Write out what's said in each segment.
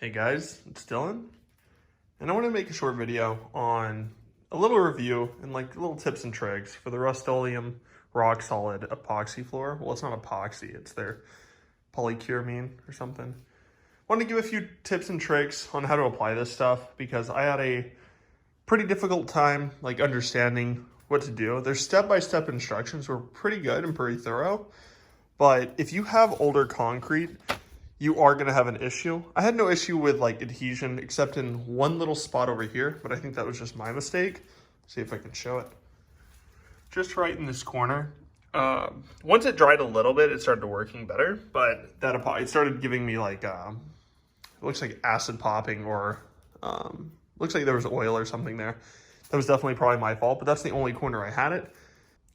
Hey guys, it's Dylan, and I want to make a short video on a little review and like little tips and tricks for the Rust-Oleum RockSolid epoxy floor. Well, it's not epoxy, it's their polycuramine or something. I want to give a few tips and tricks on how to apply this stuff because I had a pretty difficult time like understanding what to do. Their step-by-step instructions were pretty good and pretty thorough, but if you have older concrete, you are going to have an issue. I had no issue with like adhesion except in one little spot over here, but I think that was just my mistake. See if I can show it. Just right in this corner. Once it dried a little bit, it started working better, but it started giving me like, it looks like acid popping or looks like there was oil or something there. That was definitely probably my fault, but that's the only corner I had it.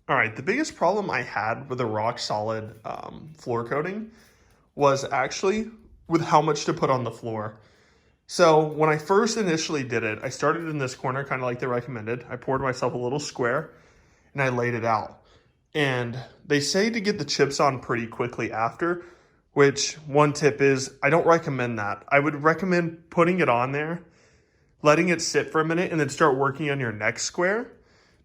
All right, the biggest problem I had with the RockSolid floor coating was actually with how much to put on the floor. So when I first initially did it, I started in this corner, kind of like they recommended. I poured myself a little square and I laid it out. And they say to get the chips on pretty quickly after, which one tip is, I don't recommend that. I would recommend putting it on there, letting it sit for a minute, and then start working on your next square.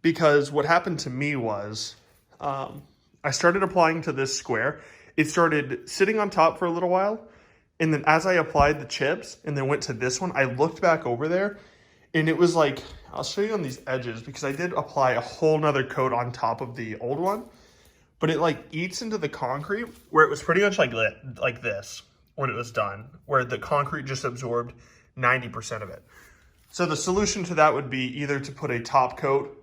Because what happened to me was, I started applying to this square. It started sitting on top for a little while. And then as I applied the chips and then went to this one, I looked back over there and it was like, I'll show you on these edges because I did apply a whole nother coat on top of the old one, but it like eats into the concrete where it was pretty much like this when it was done, where the concrete just absorbed 90% of it. So the solution to that would be either to put a top coat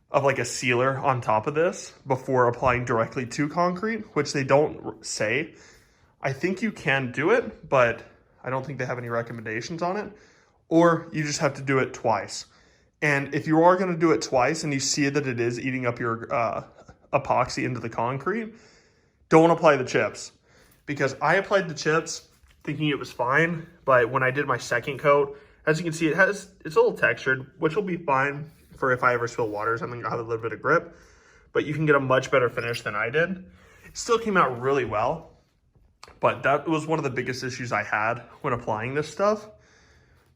of like a sealer on top of this before applying directly to concrete, which they don't say. I think you can do it, but I don't think they have any recommendations on it. Or you just have to do it twice. And if you are going to do it twice and you see that it is eating up your epoxy into the concrete, don't apply the chips. Because I applied the chips thinking it was fine, but when I did my second coat, as you can see, it's a little textured, which will be fine for if I ever spill water or something. I'll have a little bit of grip, but you can get a much better finish than I did. It still came out really well, but that was one of the biggest issues I had when applying this stuff,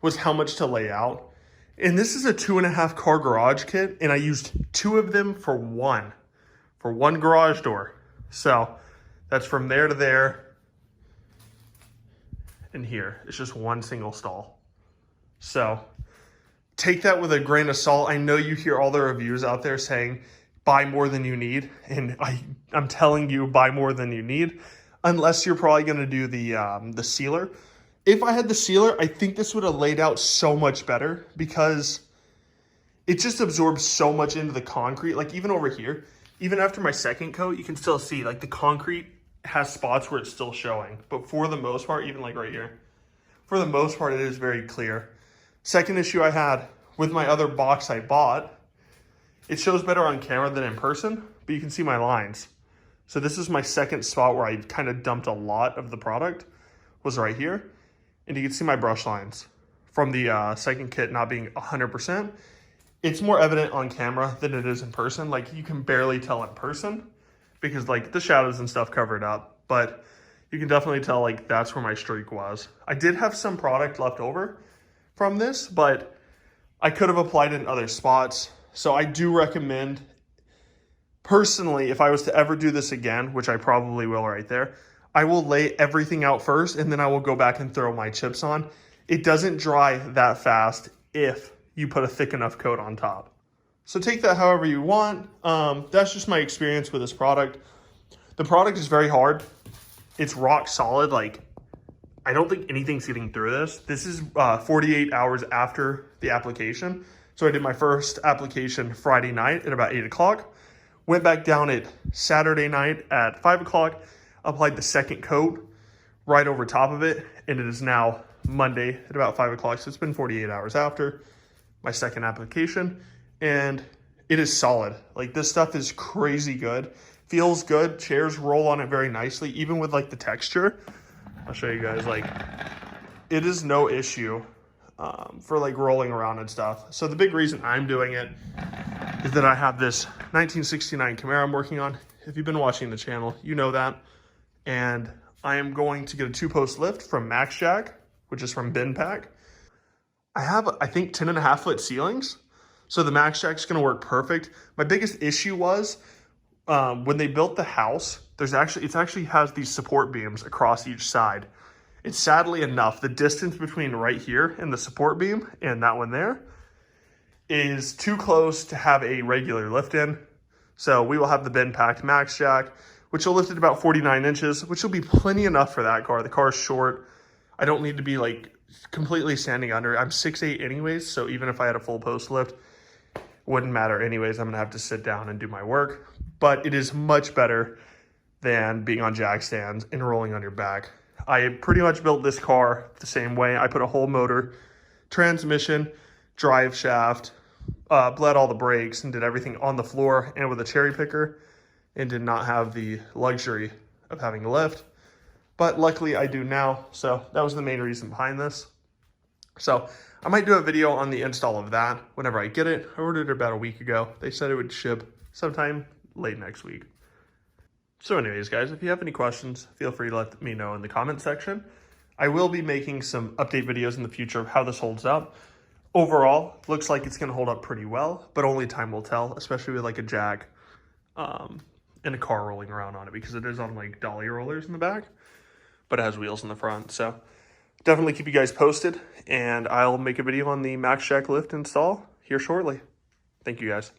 was how much to lay out. And this is a 2.5 car garage kit, and I used 2 of them for one garage door. So that's from there to there and here. It's just one single stall. So take that with a grain of salt. I know you hear all the reviews out there saying buy more than you need, and I'm telling you buy more than you need, unless you're probably going to do the sealer. If I had the sealer, I think this would have laid out so much better because it just absorbs so much into the concrete. Like even over here, even after my second coat, you can still see like the concrete has spots where it's still showing, but for the most part, even like right here, for the most part, it is very clear. Second issue I had with my other box I bought, it shows better on camera than in person, but you can see my lines. So this is my second spot where I kind of dumped a lot of the product, was right here. And you can see my brush lines from the second kit not being 100%. It's more evident on camera than it is in person. Like you can barely tell in person because like the shadows and stuff cover it up, but you can definitely tell like that's where my streak was. I did have some product left over from this, but I could have applied it in other spots. So I do recommend, personally, if I was to ever do this again, which I probably will right there, I will lay everything out first and then I will go back and throw my chips on. It doesn't dry that fast if you put a thick enough coat on top. So take that however you want. That's just my experience with this product. The product is very hard. It's rock solid. Like, I don't think anything's getting through this. This is 48 hours after the application. So I did my first application Friday night at about 8 o'clock. Went back down at Saturday night at 5 o'clock. Applied the second coat right over top of it. And it is now Monday at about 5 o'clock. So it's been 48 hours after my second application. And it is solid. Like this stuff is crazy good. Feels good. Chairs roll on it very nicely. Even with like the texture. I'll show you guys, like, it is no issue for like rolling around and stuff. So the big reason I'm doing it is that I have this 1969 Camaro I'm working on. If you've been watching the channel, you know that. And I am going to get a 2-post lift from Max Jack, which is from Bin Pack. I have, I think, 10.5-foot ceilings, so the max jack's gonna work perfect. My biggest issue was when they built the house, it actually has these support beams across each side. It's sadly enough, the distance between right here and the support beam and that one there is too close to have a regular lift in. So we will have the Bin Pack max jack, which will lift at about 49 inches, which will be plenty enough for that car. The car is short. I don't need to be like completely standing under. I'm 6'8" anyways, so even if I had a full post lift, it wouldn't matter anyways. I'm gonna have to sit down and do my work, but it is much better than being on jack stands and rolling on your back. I pretty much built this car the same way. I put a whole motor, transmission, drive shaft, bled all the brakes and did everything on the floor and with a cherry picker, and did not have the luxury of having a lift. But luckily I do now, so that was the main reason behind this. So I might do a video on the install of that whenever I get it. I ordered it about a week ago. They said it would ship sometime late next week. So anyways, guys, if you have any questions, feel free to let me know in the comment section. I will be making some update videos in the future of how this holds up. Overall, looks like it's gonna hold up pretty well, but only time will tell, especially with like a jack and a car rolling around on it, because it is on like dolly rollers in the back, but it has wheels in the front. So definitely keep you guys posted, and I'll make a video on the max jack lift install here shortly. Thank you guys.